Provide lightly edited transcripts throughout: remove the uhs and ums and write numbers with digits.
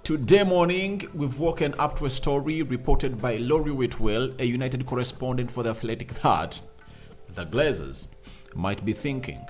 Today morning, we've woken up to a story reported by Laurie Whitwell, a United correspondent for The Athletic, that the Glazers might be thinking,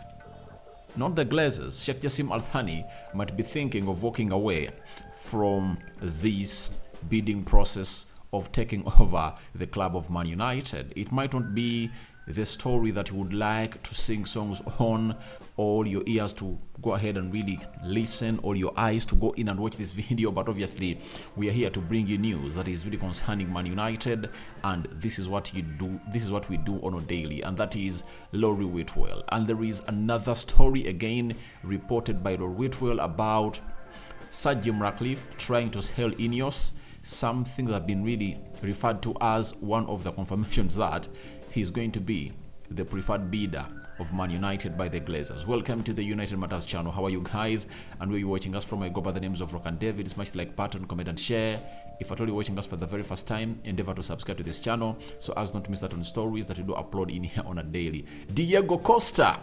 not the Glazers, Sheikh Jassim Al-Thani might be thinking of walking away from this bidding process of taking over the club of Man United. It might not be the story that you would like to sing songs on, or your ears to go ahead and really listen, or your eyes to go in and watch this video, but obviously we are here to bring you news that is really concerning Man United, and this is what we do on a daily, and that is Laurie Whitwell. And there is another story again reported by Laurie Whitwell about Sir Jim Radcliffe trying to sell Ineos, something that has been really referred to as one of the confirmations that he's going to be the preferred bidder of Man United by the Glazers. Welcome to the United Matters channel. How are you guys? And where you're watching us from, I go by the names of Rock and David. Smash the like button, comment and share. If at all you're watching us for the very first time, endeavor to subscribe to this channel so as not to miss out on stories that we do upload in here on a daily. Diogo Costa,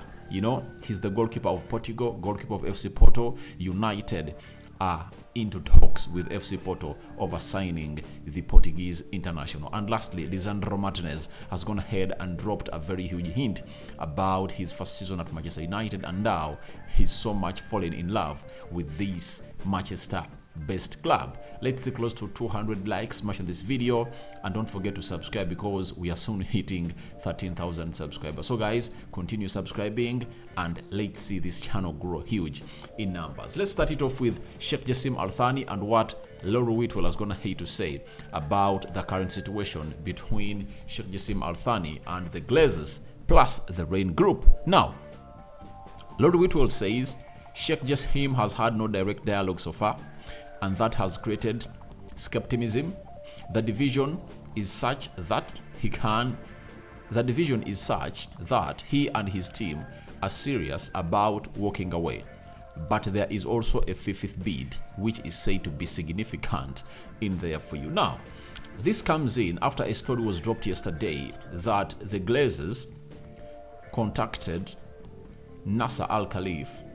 he's the goalkeeper of Portugal, goalkeeper of FC Porto. United are into talks with FC Porto over signing the Portuguese international. And lastly, Lisandro Martinez has gone ahead and dropped a very huge hint about his first season at Manchester United, and now he's so much fallen in love with this Manchester best club. Let's see close to 200 likes. Smash on this video and don't forget to subscribe because we are soon hitting 13,000 subscribers. So guys, continue subscribing and let's see this channel grow huge in numbers. Let's start it off with Sheikh Jassim Al-Thani and what Laurie Whitwell is gonna hate to say about the current situation between Sheikh Jassim Al-Thani and the Glazers plus the Rain Group. Now, Laurie Whitwell says Sheikh Jassim has had no direct dialogue so far, and that has created skepticism. The division is such that he and his team are serious about walking away. But there is also a fifth bid, which is said to be significant in there for you. Now, this comes in after a story was dropped yesterday that the Glazers contacted Nasser Al-Khelaifi,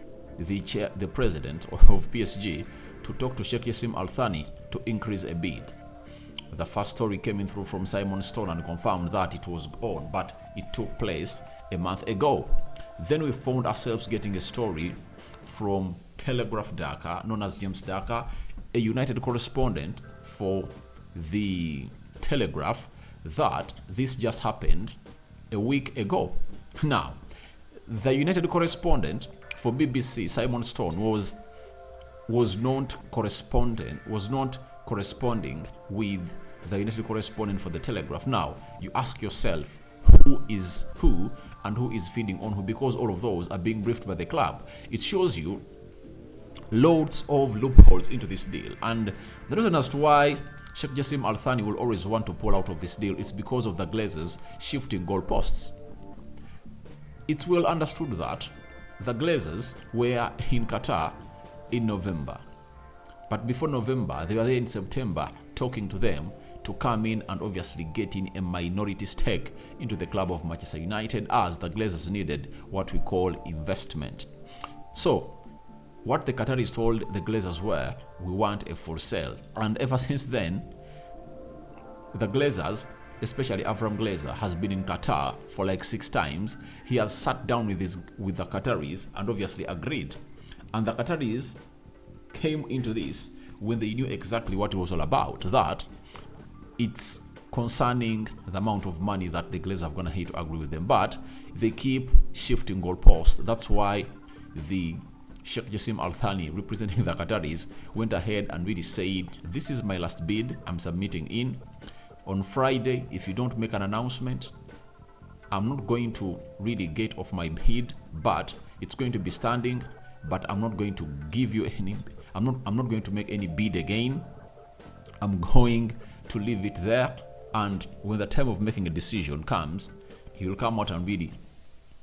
the president of PSG, to talk to Sheikh Jassim Al-Thani to increase a bid. The first story came in through from Simon Stone and confirmed that it was on, but it took place a month ago. Then we found ourselves getting a story from Telegraph Dhaka, known as James Dhaka, a United correspondent for the Telegraph, that this just happened a week ago. Now, the United correspondent for BBC, Simon Stone, was not corresponding with the United correspondent for the Telegraph. Now, you ask yourself, who is who and who is feeding on who, because all of those are being briefed by the club. It shows you loads of loopholes into this deal, and the reason as to why Sheikh Jassim Al-Thani will always want to pull out of this deal is because of the Glazers shifting goalposts. It's well understood that the Glazers were in Qatar in November, but before November they were there in September talking to them to come in and obviously get in a minority stake into the club of Manchester United, as the Glazers needed what we call investment. So what the Qataris told the Glazers were, we want a full sale. And ever since then, the Glazers, especially Avram Glazer, has been in Qatar for like 6 times. He has sat down with the Qataris and obviously agreed. And the Qataris came into this when they knew exactly what it was all about, that it's concerning the amount of money that the Glazers are going to hate to agree with them. But they keep shifting goalposts. That's why the Sheikh Jassim Al-Thani, representing the Qataris, went ahead and really said, this is my last bid, I'm submitting in. On Friday, if you don't make an announcement, I'm not going to really get off my bid, but it's going to be standing. But I'm not going to give you any, I'm not going to make any bid again. I'm going to leave it there, and when the time of making a decision comes, he will come out and really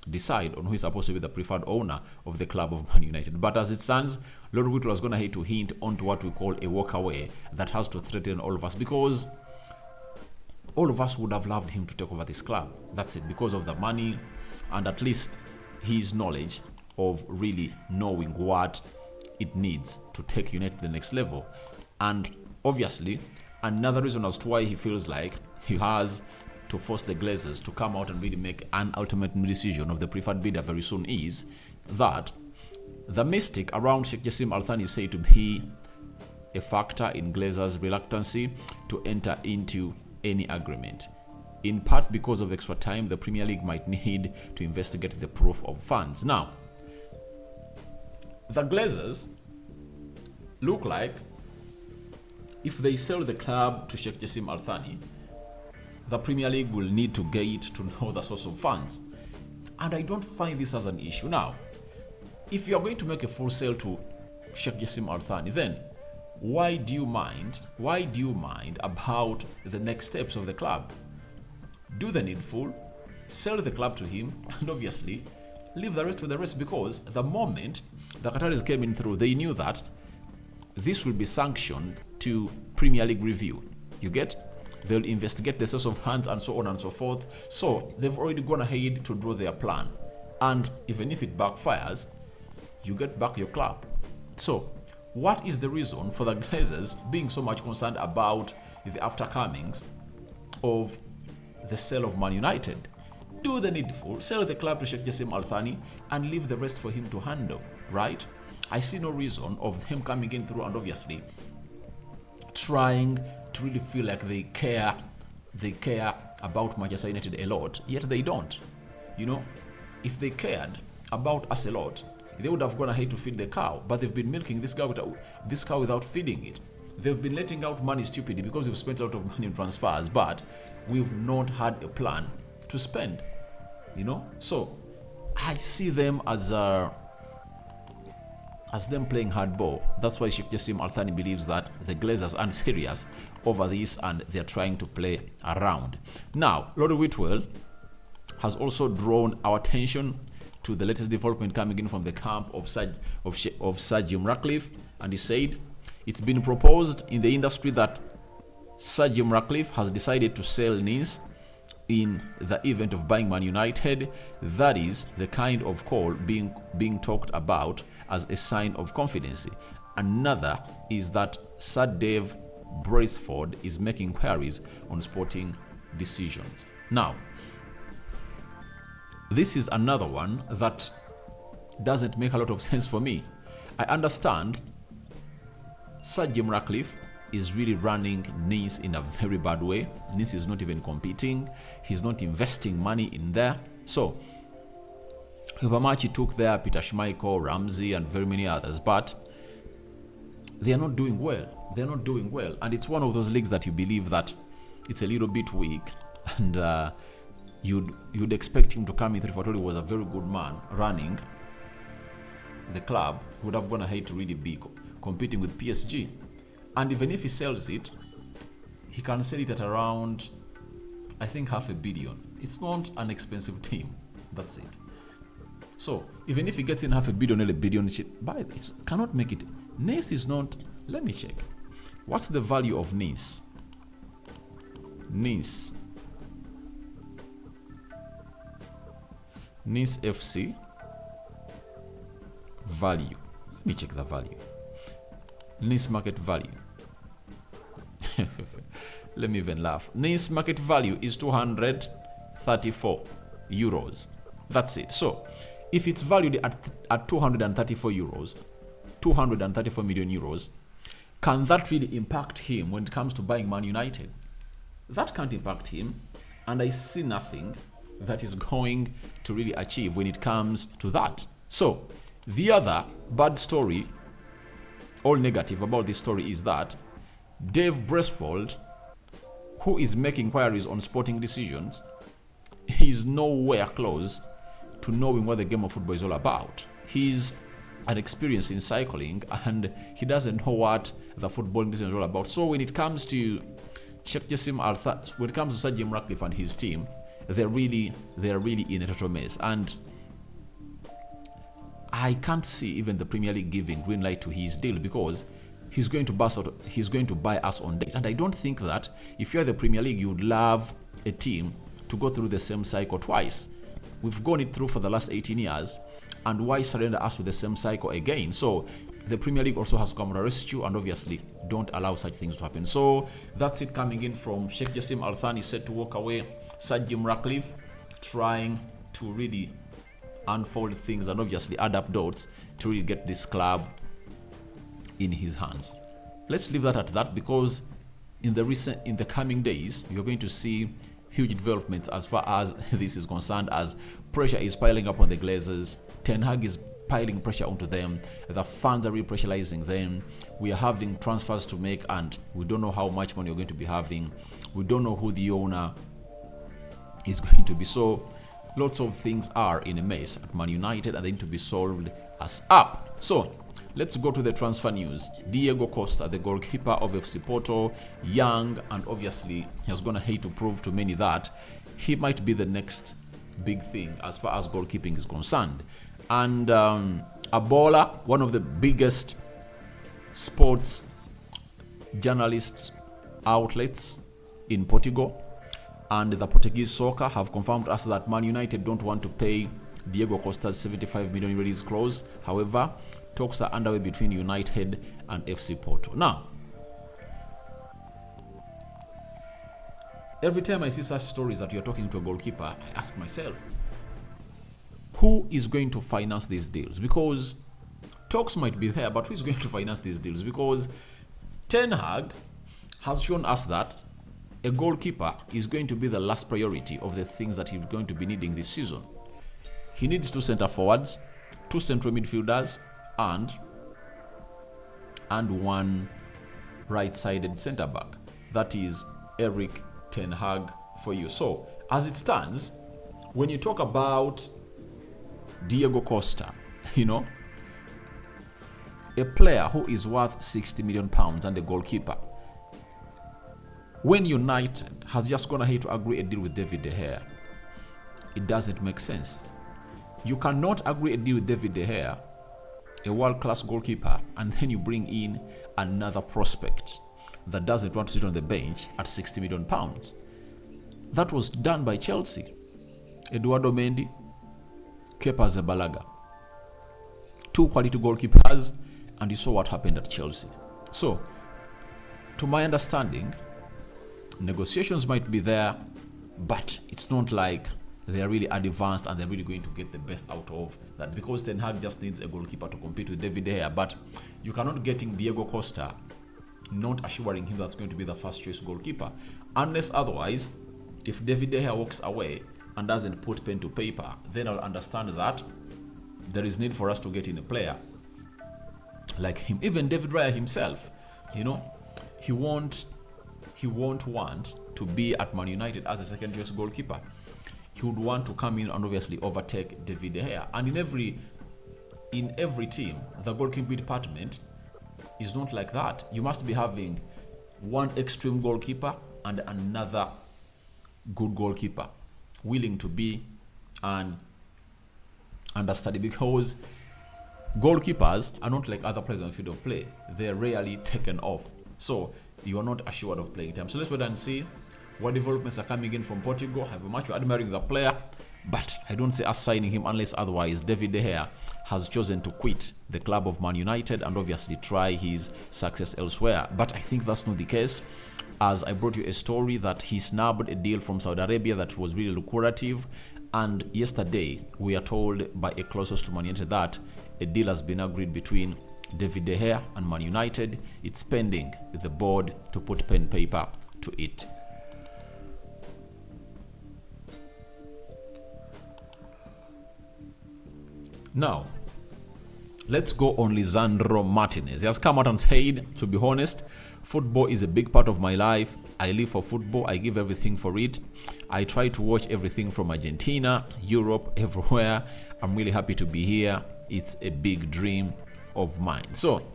decide on who is supposed to be the preferred owner of the club of Man United. But as it stands, Laurie Whitwell was going to hate to hint onto what we call a walkaway that has to threaten all of us, because all of us would have loved him to take over this club. That's it, because of the money and at least his knowledge of really knowing what it needs to take United to the next level. And obviously, another reason as to why he feels like he has to force the Glazers to come out and really make an ultimate decision of the preferred bidder very soon is that the mystic around Sheikh Jassim Al Thani is said to be a factor in Glazers' reluctancy to enter into any agreement, in part because of extra time the Premier League might need to investigate the proof of funds. Now, the Glazers look like if they sell the club to Sheikh Jassim Al Thani, the Premier League will need to get to know the source of funds. And I don't find this as an issue. Now, if you are going to make a full sale to Sheikh Jassim Al Thani, then why do you mind about the next steps of the club? Do the needful, sell the club to him, and obviously leave the rest to the rest, because the moment the Qataris came in through, they knew that this will be sanctioned to Premier League review. You get? They'll investigate the source of funds and so on and so forth. So they've already gone ahead to draw their plan. And even if it backfires, you get back your club. So what is the reason for the Glazers being so much concerned about the aftercomings of the sale of Man United? Do the needful, sell the club to Sheikh Jassim Al Thani and leave the rest for him to handle, right? I see no reason of him coming in through and obviously trying to really feel like they care about Manchester United a lot, yet they don't. You know, if they cared about us a lot, they would have gone ahead to feed the cow, but they've been milking this cow without feeding it. They've been letting out money stupidly because we've spent a lot of money in transfers, but we've not had a plan to spend. You know, so I see them as them playing hardball. That's why Sheikh Jassim Al Thani believes that the Glazers aren't serious over this and they're trying to play around. Now, Laurie Whitwell has also drawn our attention to the latest development coming in from the camp of Sir Jim Radcliffe, and he said it's been proposed in the industry that Sir Jim Radcliffe has decided to sell Nice in the event of buying Man United. That is the kind of call being talked about as a sign of confidence. Another is that Sir Dave Braceford is making queries on sporting decisions. Now, this is another one that doesn't make a lot of sense for me. I understand Sir Jim Radcliffe is really running Nice in a very bad way. Nice is not even competing. He's not investing money in there. So, however much he took there, Peter Schmeichel, Ramsey, and very many others, but they are not doing well. They're not doing well. And it's one of those leagues that you believe that it's a little bit weak, and you'd expect him to come in through. If he was a very good man running the club, he would have gone ahead to really be competing with PSG. And even if he sells it, he can sell it at around, I think, $500 million. It's not an expensive team. That's it. So even if he gets in $500 million or $1 billion, it cannot make it. Nice is not. Let me check. What's the value of Nice? Nice FC value. Let me check the value. Nice market value. Let me even laugh. Nice market value is 234 euros. That's it. So if it's valued at 234 euros, 234 million euros, can that really impact him when it comes to buying Man United? That can't impact him, and I see nothing that is going to really achieve when it comes to that. So the other bad story, all negative about this story, is that Dave Braceford, who is making inquiries on sporting decisions, is nowhere close to knowing what the game of football is all about. He's unexperienced in cycling and he doesn't know what the football decision is all about. So when it comes to Sheikh Jassim Al Thani, when it comes to Sir Jim Radcliffe and his team, they're really in a total mess. And I can't see even the Premier League giving green light to his deal, because he's going to buy us on date. And I don't think that if you're the Premier League, you would love a team to go through the same cycle twice. We've gone it through for the last 18 years, and why surrender us to the same cycle again? So the Premier League also has come to rescue and obviously don't allow such things to happen. So that's it coming in from Sheikh Jassim Al Thani, set to walk away. Sir Jim Radcliffe trying to really unfold things and obviously add up dots to really get this club in his hands. Let's leave that at that, because in the coming days you're going to see huge developments as far as this is concerned, as pressure is piling up on the Glazers. Ten Hag is piling pressure onto them. The fans are really pressurizing them. We are having transfers to make and we don't know how much money we're going to be having. We don't know who the owner is going to be. So lots of things are in a mess at Man United and they need to be solved as up. So let's go to the transfer news. Diogo Costa, the goalkeeper of FC Porto, young, and obviously he's going to hate to prove to many that he might be the next big thing as far as goalkeeping is concerned. And Abola, one of the biggest sports journalists outlets in Portugal, and the Portuguese soccer have confirmed us that Man United don't want to pay Diogo Costa's 75 million release clause. However, talks are underway between United and FC Porto. Now, every time I see such stories that you're talking to a goalkeeper, I ask myself, who is going to finance these deals? Because talks might be there, but who is going to finance these deals? Because Ten Hag has shown us that a goalkeeper is going to be the last priority of the things that he's going to be needing this season. He needs 2 center forwards, 2 central midfielders, and 1 right-sided center back. That is Eric Ten Hag for you. So as it stands, when you talk about Diogo Costa, a player who is worth £60 million and a goalkeeper, when United has just gone ahead to agree a deal with David De Gea, it doesn't make sense. You cannot agree a deal with David De Gea, a world-class goalkeeper, and then you bring in another prospect that doesn't want to sit on the bench at £60 million. That was done by Chelsea. Eduardo Mendy, Kepa Zabalaga. 2 quality goalkeepers, and you saw what happened at Chelsea. So, to my understanding, negotiations might be there, but it's not like they're really advanced and they're really going to get the best out of that, because Ten Hag just needs a goalkeeper to compete with David De Gea. But you cannot getting Diogo Costa, not assuring him that's going to be the first choice goalkeeper, unless otherwise, if David De Gea walks away and doesn't put pen to paper, then I'll understand that there is need for us to get in a player like him. Even David Raya himself, he won't want to be at Man United as a second choice goalkeeper. He would want to come in and obviously overtake David De Gea. And in every team, the goalkeeping department is not like that. You must be having one extreme goalkeeper and another good goalkeeper willing to be and understudy, because goalkeepers are not like other players on the field of play. They're rarely taken off. So you are not assured of playing time. So let's wait and see what developments are coming in from Portugal. I have much admiring the player, but I don't see us signing him unless otherwise David De Gea has chosen to quit the club of Man United and obviously try his success elsewhere. But I think that's not the case, as I brought you a story that he snubbed a deal from Saudi Arabia that was really lucrative. And yesterday, we are told by a closest to Man United that a deal has been agreed between David De Gea and Man United. It's pending with the board to put pen paper to it. Now, let's go on Lisandro Martinez. He has come out and said, to be honest, football is a big part of my life. I live for football. I give everything for it. I try to watch everything from Argentina, Europe, everywhere. I'm really happy to be here. It's a big dream of mine. So,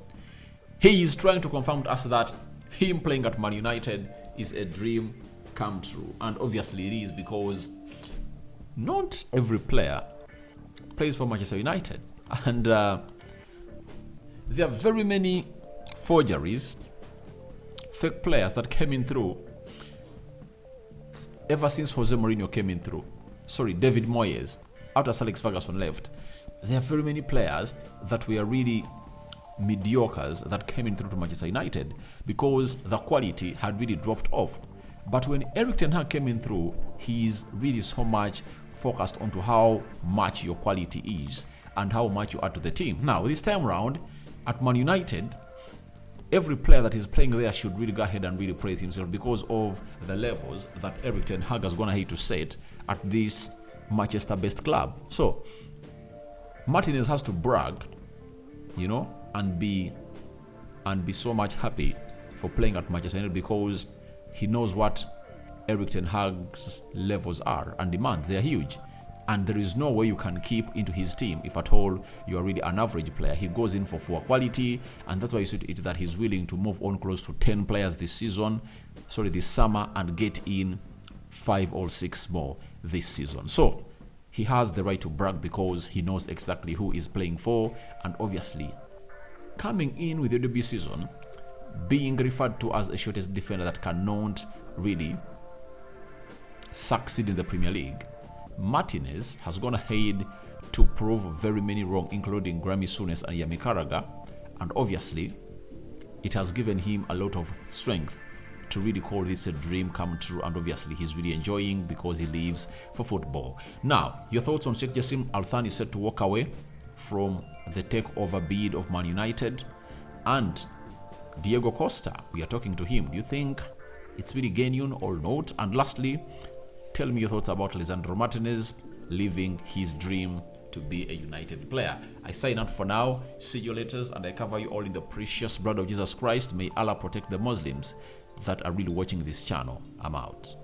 he is trying to confirm to us that him playing at Man United is a dream come true. And obviously it is, because not every player plays for Manchester United. And there are very many forgeries, fake players that came in through ever since Jose Mourinho came in through. David Moyes, after Alex Ferguson left. There are very many players that were really mediocres that came in through to Manchester United because the quality had really dropped off. But when Erik ten Hag came in through, he's really so much focused onto how much your quality is and how much you add to the team. Now, this time round, at Man United, every player that is playing there should really go ahead and really praise himself because of the levels that Erik ten Hag has gone ahead to set at this Manchester-based club. So, Martinez has to brag, and be so much happy for playing at Manchester United because he knows what Erik ten Hag's levels are and demands. They are huge. And there is no way you can keep into his team if at all you are really an average player. He goes in for quality, and that's why you see it that he's willing to move on close to 10 players this summer, and get in 5 or 6 more this season. So he has the right to brag because he knows exactly who he's playing for, and obviously coming in with the debut season, being referred to as the shortest defender that cannot really succeed in the Premier League, Martinez has gone ahead to prove very many wrong, including Grammy Souness and Yami Karaga, and obviously it has given him a lot of strength to really call this a dream come true, and obviously he's really enjoying because he lives for football. Now, your thoughts on Sheikh Jassim Al Thani set to walk away from the takeover bid of Man United, and Diogo Costa, we are talking to him. Do you think it's really genuine or not? And lastly, tell me your thoughts about Lisandro Martinez living his dream to be a United player. I sign out for now. See you later, and I cover you all in the precious blood of Jesus Christ. May Allah protect the Muslims that are really watching this channel. I'm out.